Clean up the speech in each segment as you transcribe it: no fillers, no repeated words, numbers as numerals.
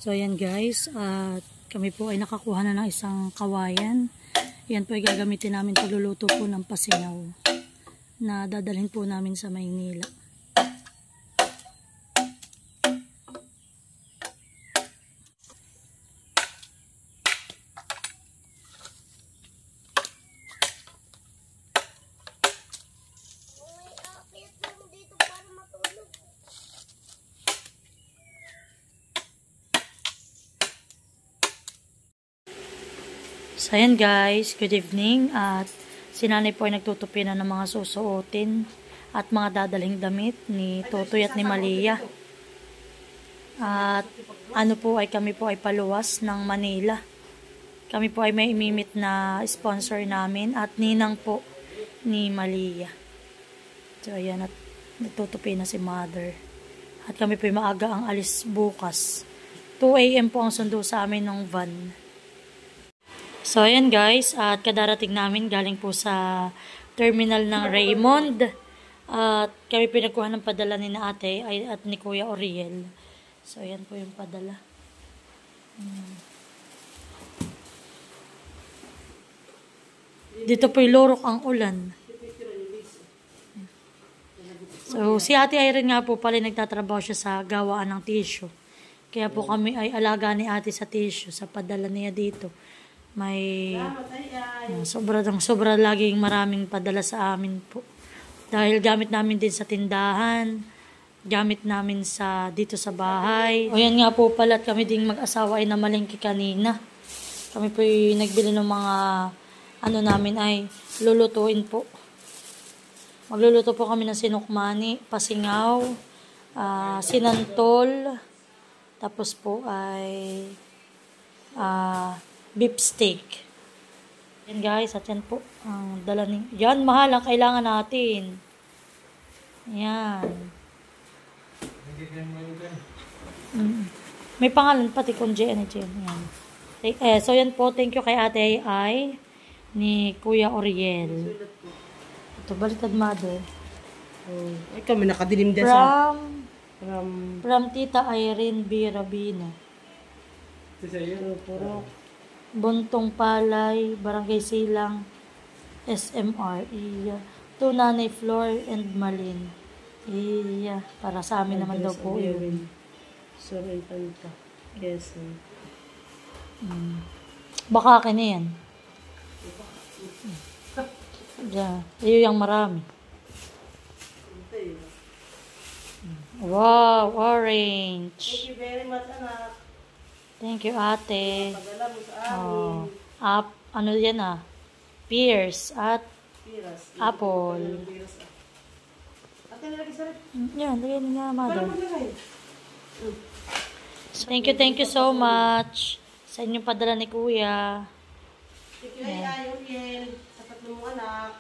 So ayan guys, at kami po ay nakakuha na ng isang kawayan. Yan po ay gagamitin namin pagluluto po ng pasingaw na dadalhin po namin sa Maynila. So ayan guys, good evening, at si nanay po ay nagtutupi na ng mga susuotin at mga dadalhing damit ni Totoy at ni Malia. At ano po ay kami po ay paluwas ng Manila. Kami po ay may imimit na sponsor namin at ninang po ni Malia. So ayan, at nagtutupi na si mother. At kami po ay maaga ang alis bukas. 2 AM po ang sundo sa amin ng van. So, ayan guys, at kadarating namin galing po sa terminal ng Raymond. At kami pinagkuha ng padala ni na ate at ni Kuya Oriel. So, ayan po yung padala. Dito po yung lorok ang ulan. So, si ate Irene nga po pala nagtatrabaho siya sa gawaan ng tissue. Kaya po kami ay alaga ni ate sa tissue, sa padala niya dito. May sobra laging maraming padala sa amin po. Dahil gamit namin din sa tindahan, gamit namin dito sa bahay. O yan nga po pala, at kami ding mag-asawa ay namalengke kanina. Kami po yung nagbili ng mga namin ay lulutuin po. Magluluto po kami ng sinukmani, pasingaw, sinantol, tapos po ay beef steak. Yan guys, at yan po ang dala ni... Yan, mahal ang kailangan natin. Yan. May pangalan pati kung Jen. Yan. So yan po, thank you kay ate ay ni Kuya Oriel. Ito, baliktad mother. Ay, kami nakadilim din sa... From Tita Irene B. Rabino. Ito sa'yo. Puro. Buntong Palay, Barangay Silang, SMR. Iya. To Nanay Flor and Malin. Iya. Para sa amin naman daw po yun. Sorry, Panta. Yes. Baka akin na yan. Diyan. Iyo yung marami. Wow, orange. Thank you very much, anak. Thank you, ate. Ano yan pears at apple. Ate, nilagay sa rin. Yan, lagyan nga, mother. So, thank you so much sa inyong padala ni Kuya. Thank you, Ariel. Sa tatlong anak.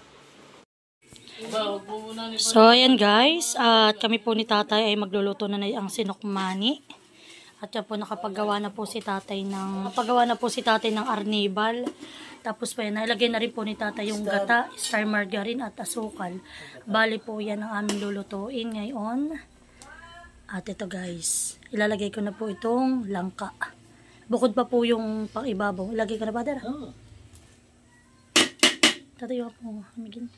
So, ayan guys. At kami po ni tatay ay magluluto na ang sinukmani. At yan po nakapagawa na po si tatay ng arnibal. Tapos po yan, nailagay na rin po ni tatay yung gata, star margarine at asukal. Bali po yan ang aming lulutuin ngayon. At ito guys, ilalagay ko na po itong langka. Bukod pa po yung pang-ibabaw. Ilagay ko na ba, Dara? Oo. Tatayo po, hamigin.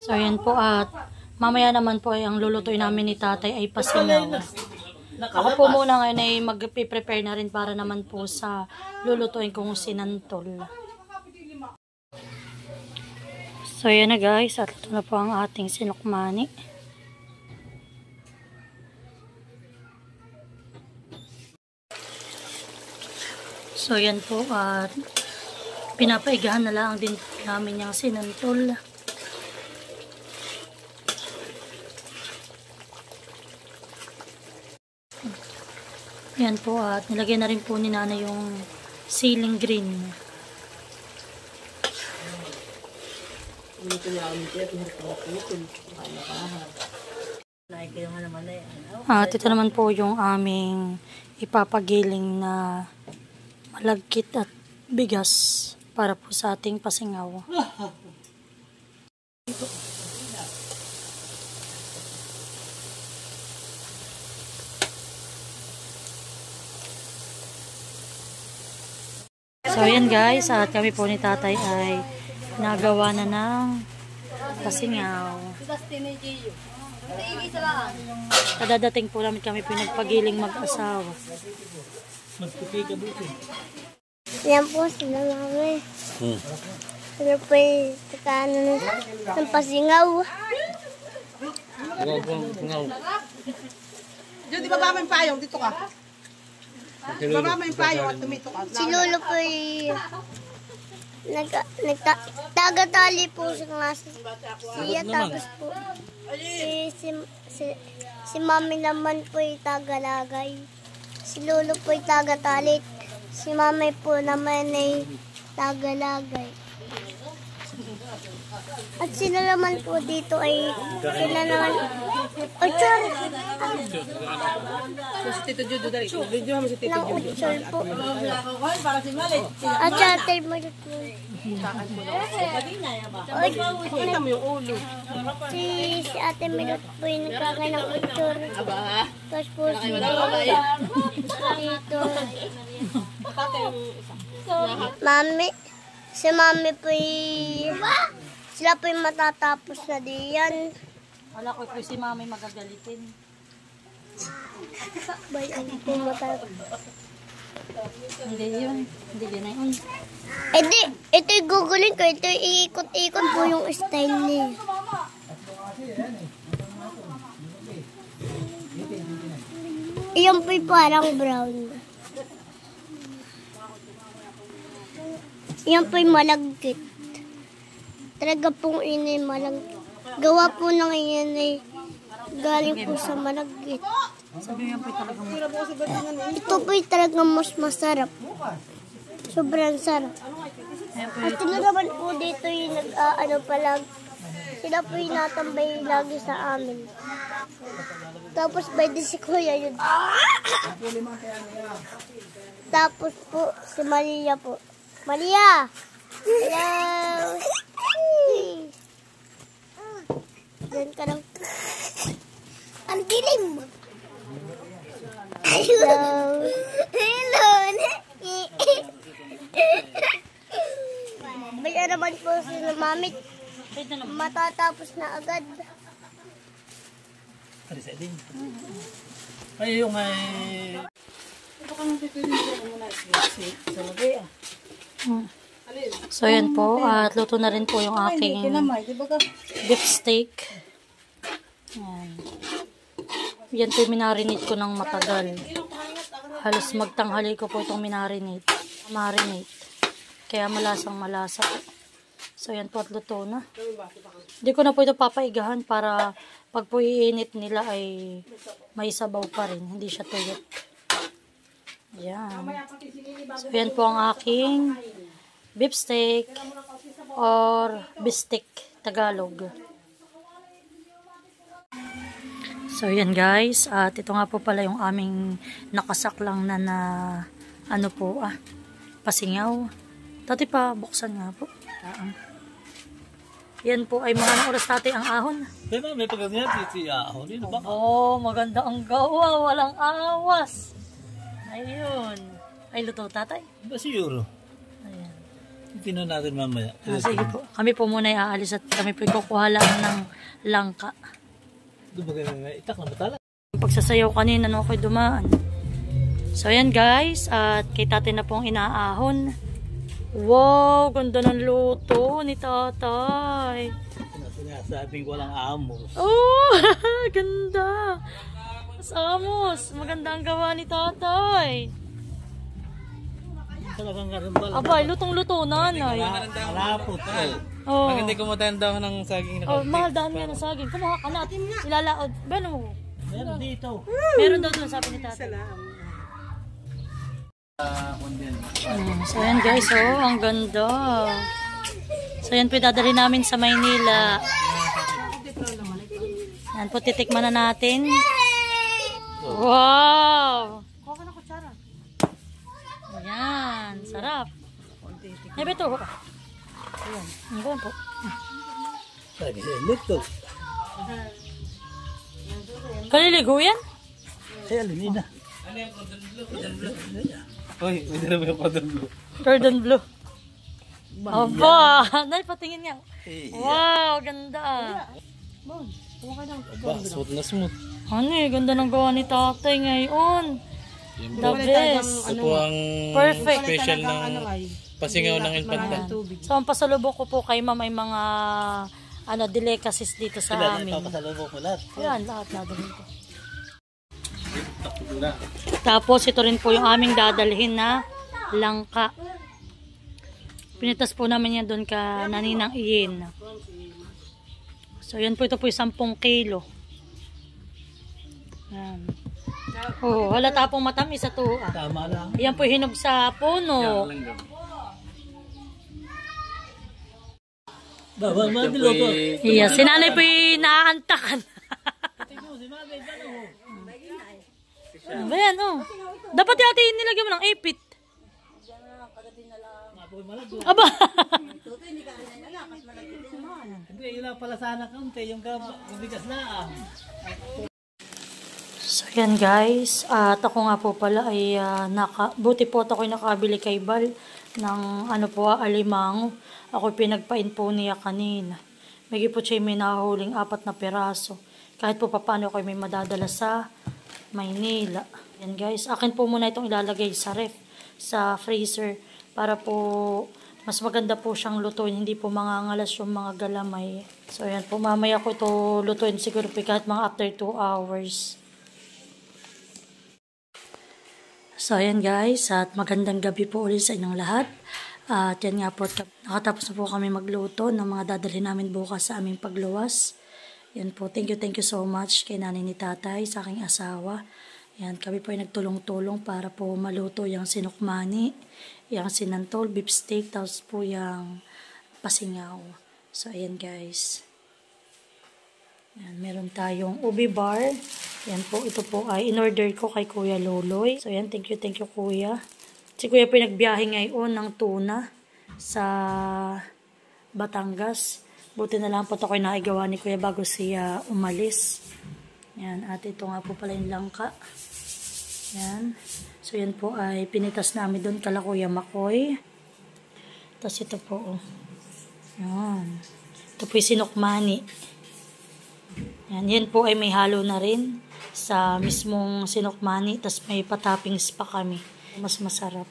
So, ayan po, at mamaya naman po ay ang lulutuin namin ni tatay ay pasingaw. Ako po muna ngayon ay mag-prepare na rin para naman po sa lulutuin kong sinantol. So, ayan na guys, at ito na po ang ating sinukmani. So, ayan po, at pinapaigahan na lang din namin yung sinantol. Yan po, at nilagay na rin po ni nanay yung ceiling green. At ito naman po yung aming ipapagiling na malagkit at bigas para po sa ating pasingaw. So ayan guys, at kami po ni tatay ay nagawa na ng pasingaw. Kadadating po namin kami pinagpagiling mag-asawa. Yan po sila mami. Sila po yung takano ng pasingaw. Diyan, di ba ba may payong? Dito ka. Di ba ba may payong at tumito ka? Si Lolo po yung nagtagatali po siya nga siya. Tapos po si mami naman po yung tagalagay. Si Lolo po yung tagatalit. Si mami po naman ay tagalagay. At sila naman po dito ay sila naman Ochor. Si Tito Judo dali. Video mo si Tito Ng Judo. Ochor po. Para si Mali. At Ate Marut po. Kita mo yung ulo. Si Ate Marut po yung nagkakain ng Ochor. Tapos po si Tito. Mami. Si mami po sila po yung matatapos na diyan. Wala ko po si mami magagalitin. Bayan po matatapos. Hindi yun. Hindi yun na yun. Ito yung gugulin ko. Ito yung iikot-ikot po yung style niya. Iyan po yung parang brown. Iyan po yung malagkit. Talaga pong inay malagkit. Gawa po ng iyan ay galing po sa malagkit. Sabi mo yan po talagang Ito po yung talagang mas masarap. Sobrang sarap. At sila naman po dito yung nag-ano palag. Sila po yung natambay lagi sa amin. Tapos pwede si Kuya yun. Tapos po si Malia po. Malia! Hello! Diyan ka lang. Ang dilim! Hello! Hello! Baya naman po sila mamit. Matatapos na agad. Ay, yung ay... So yan po, at luto na rin po yung aking beef steak. Yan. Yan po minarinate ko ng matagal. Halos magtanghali ko po itong marinate. Kaya malasang malasa po. So yan po at luto na. Hindi ko na po ito papaigahan para pag po iinit nila ay may sabaw pa rin. Hindi siya tuyot. Yan. So yan po ang aking beef steak or bistek Tagalog. So yan guys, at ito nga po pala yung aming nakasaklang na ano po pasingaw. Dati pa buksan nga po. Yan po ay mga oras dati ang ahon. Pero may pagkakanya titi ahon. Yun ba? Oh, maganda ang gawa, walang awas. Ayun. Ay luto tatay. Ba siguro? Ayan. Tinan natin mamaya. Sige po. Kami po muna aalis at kami po kukuha lang ng langka. Doon ba kayo itak na batala? Pagsasayaw kanina nung ako'y dumaan. So ayan guys, at kay tatay na pong inaahon. Wow, ganda ng luto ni tatay. Sinasabing walang amos. Oh, ganda. Mas amos. Maganda ang gawa ni tatay. Talagang karambal. Abay, lutong-luto nanay. Malapot. Oh. Pag hindi kumutain daw ng saging na Oh, mahal dami yan ng saging. Kumuha ka na. Ilalaod. Bano? Meron dito. Meron daw doon, sabi ni tatay. So yan guys, oh, ang ganda. So yan po dadali namin sa Maynila. Yan po, titikman na natin. Wow! Kuha ka na kutsara. Ayan, sarap. Ay, beto. Ayan, ang ganda po. Sabi siya, luto. Kaliligo yan? Ay, alin na. Uy, may dala mo yung cordon bleu. Cordon bleu. Aba, Nay, patingin nga. Wow, ganda. Aba, smooth na smooth. Ano eh, ganda ng gawa ni tatay ngayon. The best. Ito po ang Perfect. special ng pasingaw ng infanta. So, ang pasalubong ko po kay ma'am ay mga delicacies dito sa amin. Pasalubong mo lahat. Yan, lahat na dito. Tapos, ito rin po yung aming dadalhin na langka. Pinitas po namin yan doon ka naninang iyin. So, yan po, ito po yung 10 kilo. Yan. Oh, halata pong matamis ito. Tama lang. Yan po hinog sa puno. Baba, madilo to. Yes, si nanay po yung naaantakan. Ayan, oh. Dapat yata nilagyan mo ng ipit. Aba! Hindi, ilang pala sana kaunti, yung bigas na. So, yan guys. At ako nga po pala ay buti po at ako'y nakabili kay Bal ng alimango. Ako pinagpain po niya kanina. May po siya may nahuling 4 na piraso. Kahit po paano ako may madadala sa Maynila. Yan guys. Akin po muna itong ilalagay sa ref, sa freezer. Para po mas maganda po siyang lutuin. Hindi po mangangalas yung mga galamay. So yan po. Mamaya ko ito lutuin siguro po kahit mga after 2 hours. So, ayan guys, at magandang gabi po ulit sa inyong lahat. At yan nga po, nakatapos na po kami magluto ng mga dadalhin namin bukas sa aming pagluwas. Yan po, thank you so much kay nanay ni tatay, sa aking asawa. Yan, kami po ay nagtulong-tulong para po maluto yung sinukmani, yung sinantol, beef steak, tapos po yung pasingaw. So, ayan guys. Yan, meron tayong ubi bar. Yan po, ito po ay in-order ko kay Kuya Loloy. So yan, thank you Kuya. Si Kuya po nagbiyahe ngayon ng tuna sa Batangas. Buti na lang po ito ko'y naigawa ni Kuya bago siya umalis. Yan, at ito nga po pala yung langka. Yan. So yan po ay pinitas namin doon kala Kuya Makoy. Tapos ito po, oh. Yan. Ito po yung sinukmani. Yan po ay may halo na rin sa mismong sinukmani. Tapos may patoppings pa kami. Mas masarap.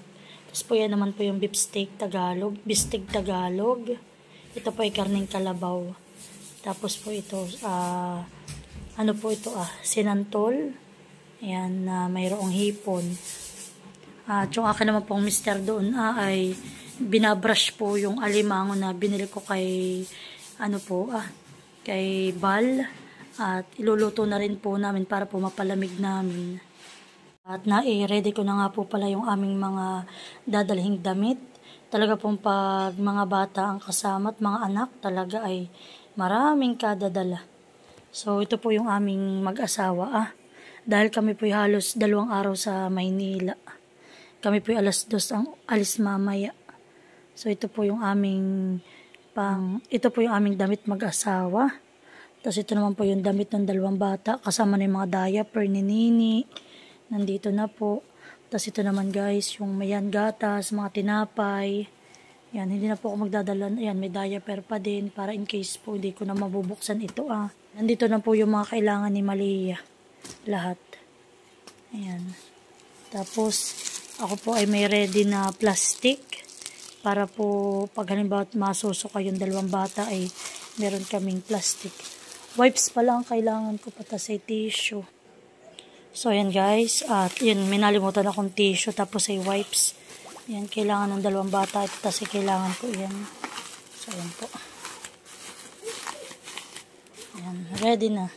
Tapos po yan naman po yung beef steak Tagalog. Bistig Tagalog. Ito po ay karneng kalabaw. Tapos po ito, sinantol. Ayan, mayroong hipon. At yung akin naman pong mister doon ay binabrush po yung alimango na binili ko kay kay Bal. At iluluto na rin po namin para po mapalamig namin. At ready ko na nga po pala yung aming mga dadalhing damit. Talaga pong pag mga bata ang kasama at mga anak talaga ay maraming kadadala. So ito po yung aming mag-asawa. Dahil kami po halos 2 araw sa Maynila. Kami po 2:00 ang alis mamaya. So ito po yung aming damit mag-asawa. Tapos ito naman po yung damit ng 2 bata. Kasama na yung mga diaper ni Nini. Nandito na po. Tapos ito naman guys, yung may gatas, mga tinapay. Yan, hindi na po ako magdadala. Yan, may diaper pa din. Para in case po, hindi ko na mabubuksan ito. Nandito na po yung mga kailangan ni Malia. Lahat. Ayan. Tapos, ako po ay may ready na plastic. Para po, pag halimbawa masusuka yung 2 bata ay meron kaming plastic. Wipes pa lang kailangan ko, patas ay tissue. So, ayan guys. At yun, may nalimutan akong tissue tapos ay wipes. Yan, kailangan ng 2 bata. Ito kasi kailangan ko yan. So, ayan po. Ayan, ready na.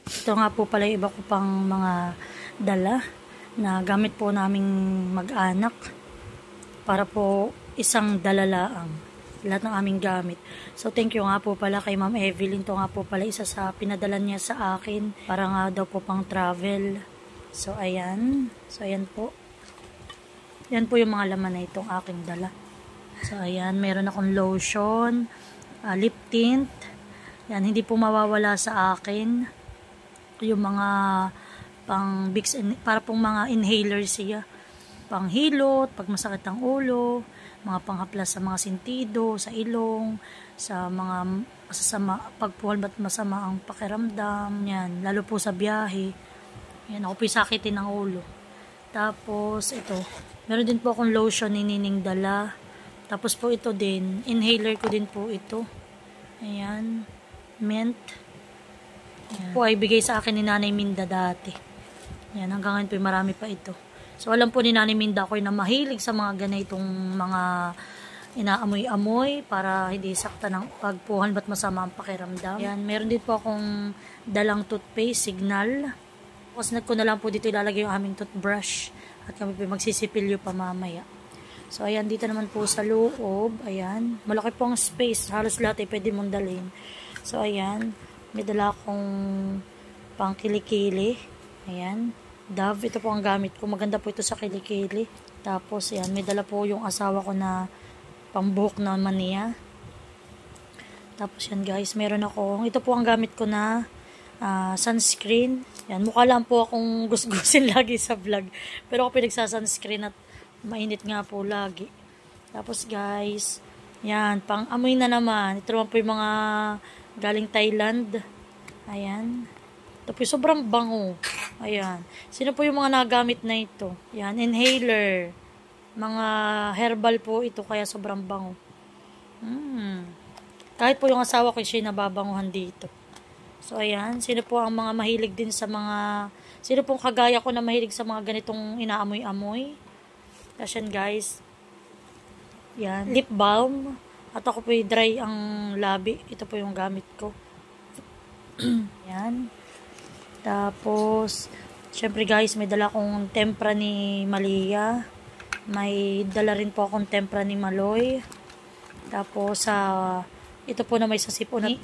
Ito nga po pala iba ko pang mga dala na gamit po naming mag-anak. Para po isang dalalaang. Lahat ng aming gamit. So, thank you nga po pala kay Ma'am Evelyn. Ito nga po pala isa sa pinadala niya sa akin. Para nga daw po pang travel. So, ayan. So, ayan po. Yan po yung mga laman na itong aking dala. So, ayan. Meron akong lotion, lip tint. Yan, hindi po mawawala sa akin. Yung mga para pong mga inhaler siya. panghilot, pag masakit ang ulo, mga panghaplas sa mga sintido, sa ilong, sa mga pagpuhal ba't masama ang pakiramdam, yan, lalo po sa biyahe. Yan, ako po sakitin ng ulo. Tapos, ito, meron din po akong lotion ni Nining dala. Tapos po ito din, inhaler ko din po ito. Ayan, mint. Ayan. Po ay bigay sa akin ni Nanay Minda dati. Ayan, hanggang ngayon po marami pa ito. So, alam po ni Nanay Minda ako na mahilig sa mga ganitong mga inaamoy-amoy para hindi sakta ng pagpuhan ba't masama ang pakiramdam. Ayan, meron din po akong dalang toothpaste, Signal. Tapos ko na lang po dito ilalagay yung aming toothbrush at kami po magsisipilyo pa mamaya. So, ayan, dito naman po sa loob, ayan, malaki po ang space, halos lahat ay pwede mong dalhin. So, ayan, may dala akong pang kilikili, ayan, Dove, ito po ang gamit ko, maganda po ito sa kilikili. Tapos, ayan, may dala po yung asawa ko na pambuhok na maniya. Tapos, yan guys, meron ako, ito po ang gamit ko na sunscreen. Yan, mukha lang po akong gusgusin lagi sa vlog. Pero ako pinagsa-sunscreen at mainit nga po lagi. Tapos guys, yan, pang amoy na naman. Ito naman po yung mga galing Thailand. Ayan. Ito po yung sobrang bango. Ayan. Sino po yung mga nagamit na ito? Yan, inhaler. Mga herbal po ito, kaya sobrang bango. Kahit po yung asawa ko, siya nababanguhan dito. So, ayan. Sino po ang mga mahilig din sa mga... Sino pong kagaya ko na mahilig sa mga ganitong inaamoy-amoy? Tapos yan, guys. Yan. Lip balm. At ako po yung dry ang labi. Ito po yung gamit ko. Yan. Tapos, syempre guys, may dala akong tempra ni Malia. May dala rin po akong tempra ni Maloy. Tapos, ito po na may sasipon.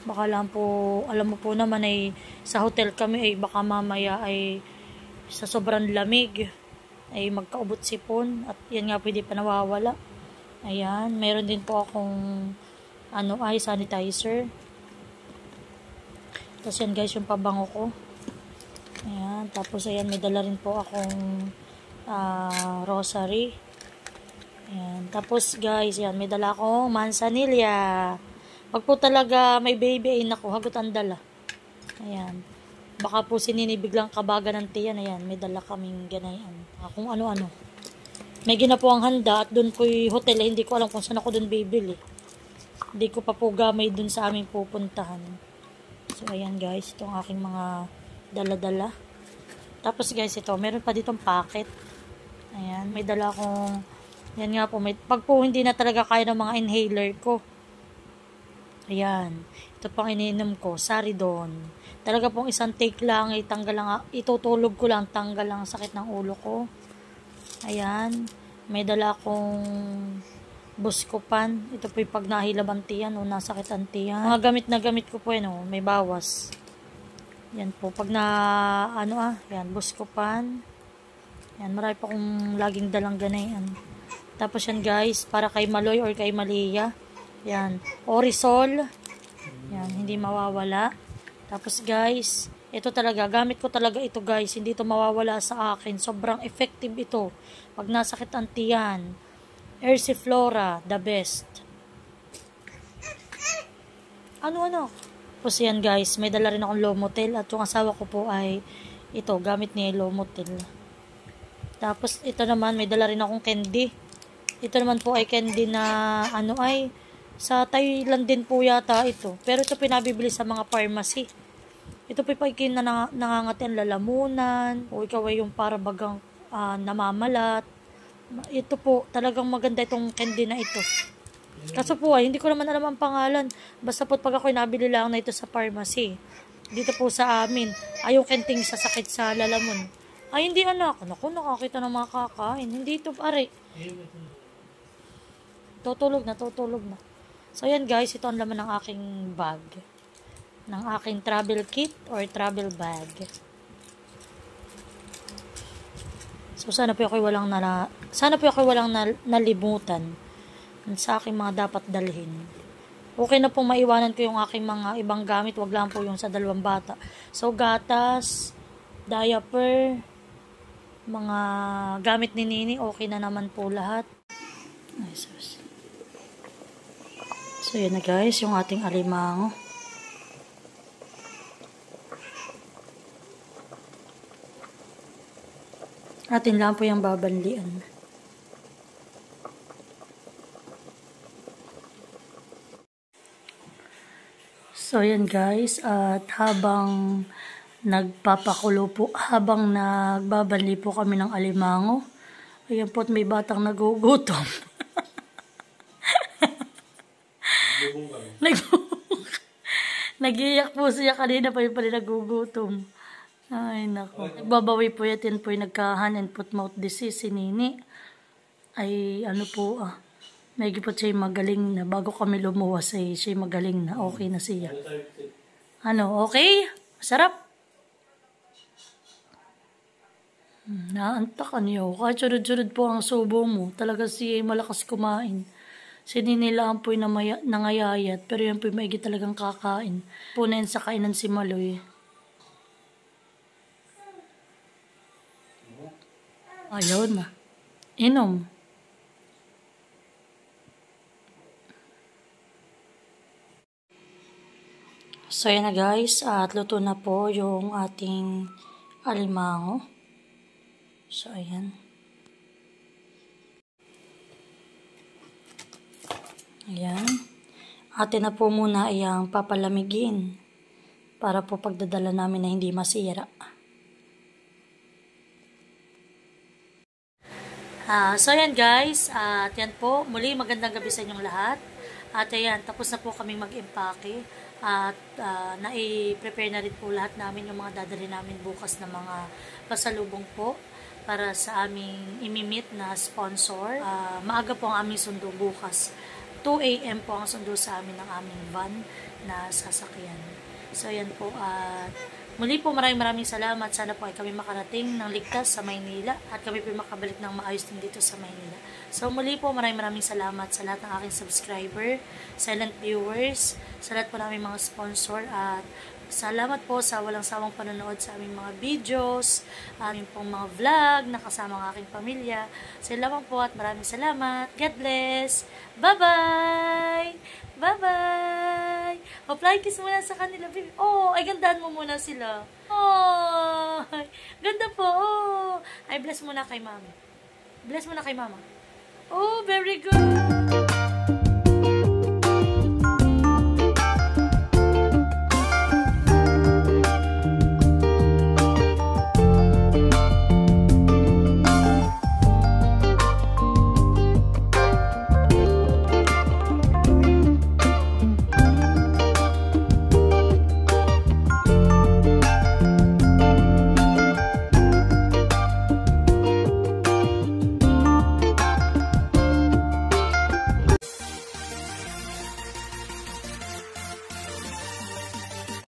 Baka lang po, alam mo po naman ay sa hotel kami ay baka mamaya ay sa sobrang lamig ay magkaubot sipon at yan nga pwede pa nawawala. Ayan, meron din po akong sanitizer. Tapos yan guys yung pabango ko. Ayan, tapos ayan may dala rin po akong rosary. Ayan, tapos guys yan may dala akong manzanilla. Pag po talaga may baby, ay naku, hagot ang dala. Ayan. Baka po sininibiglang kabaga ng tiyan. Ayan, may dala kaming ganayan. Kung ano-ano. May ginapo ang handa at doon po yung hotel. Hindi ko alam kung saan ako doon bibili. Hindi ko pa po gamay doon sa aming pupuntahan. So, ayan guys. Ito ang aking mga dala-dala. Tapos guys, ito. Meron pa ditong packet. Ayan. May dala akong... Yan nga po. Pag po hindi na talaga kaya ng mga inhaler ko. Ayan. Ito pang iniinom ko. Saridon. Talaga pong isang take lang. Itutulog ko lang. Tanggal lang ang sakit ng ulo ko. Ayan. May dala akong Buscopan. Ito po yung pag nahilab ang tiyan o nasakit ang tiyan. Mga gamit na gamit ko po yun. May bawas. Yan po. Pag na yan. Buscopan. Yan. Marami pa akong laging dalang ganayan. Tapos yan guys. Para kay Maloy or kay Malia. Yan, Orisol. Yan, hindi mawawala. Tapos guys, ito talaga, gamit ko talaga ito guys. Hindi ito mawawala sa akin. Sobrang effective ito. Pag nasakit ang tiyan. Ersiflora, the best. Ano? Tapos yan guys, may dala rin akong Lomotil. At yung asawa ko po ay ito, gamit niya yung Lomotil. Tapos ito naman, may dala rin akong candy. Ito naman po ay candy na sa Thailand din po yata ito. Pero ito pinabibili sa mga pharmacy. Ito po yung nangangati ang lalamunan. O ikaw ay yung para bagang namamalat. Ito po, talagang maganda itong candy na ito. Kaso po hindi ko naman alam ang pangalan. Basta po pag ako'y nabili lang na ito sa pharmacy. Dito po sa amin. Ay yung kenting sa sakit sa lalamun. Ay hindi anak. Naku, nakakita ng mga kakain. Hindi ito pare. Tutulog na. So, yan guys, ito ang laman ng aking bag. Ng aking travel kit or travel bag. So, sana po ako'y walang nalimutan sa aking mga dapat dalhin. Okay na pong maiwanan ko yung aking mga ibang gamit. Wag lang po yung sa 2 bata. So, gatas, diaper, mga gamit ni Nini, okay na naman po lahat. Ay, sus. So, yan na guys, yung ating alimango. Atin lang po yung babanlian. So, yan guys, at habang nagpapakulo po, habang nagbabanli po kami ng alimango, ayan po at may batang nagugutom. Nag-iyak po siya kanina pa yung pala nagugutom. Ay, nako. Nagbabawi po yan po yung nagka-hand and foot mouth disease si Nini. Ay, ano po may po siya magaling na. Bago kami lumuwas ay siya magaling na. Okay na siya. Ano, okay? Sarap. Naantak niyo. Kahit sunod-sunod po ang subo mo. Talaga siya malakas kumain. Sininilaan po yung nangayayat, pero yan po yung maigi talagang kakain. Punayin sa kainan si Maloy. Ayaw na. Inom. So yan na guys, at luto na po yung ating alimango. So ayan. Ayan. Atin na po muna iyang papalamigin para po pagdadala namin na hindi masira. So ayan guys, at yan po, muli magandang gabi sa inyong lahat. At ayan, tapos na po kaming mag-impake at nai-prepare na rin po lahat namin yung mga dadalhin namin bukas na mga pasalubong po para sa aming imimit na sponsor. Maaga po ang aming sundo bukas. 2 AM po ang sundo sa amin ng aming van na sasakyan. So, yan po. Muli po maraming salamat. Sana po ay kami makarating ng ligtas sa Maynila at kami po makabalik ng maayos din dito sa Maynila. So, muli po maraming salamat sa lahat ng aking subscriber, silent viewers, sa lahat po namin mga sponsor at salamat po sa walang sawang panonood sa aming mga videos, aming pong mga vlog na kasama ng aking pamilya. Salamat po at maraming salamat. God bless. Bye-bye! Bye-bye! Apply kiss muna sa kanila, baby. Oh, ay gandaan mo muna sila. Oh, ganda po. Oh. Ay, bless muna kay mama. Bless muna kay mama. Oh, very good.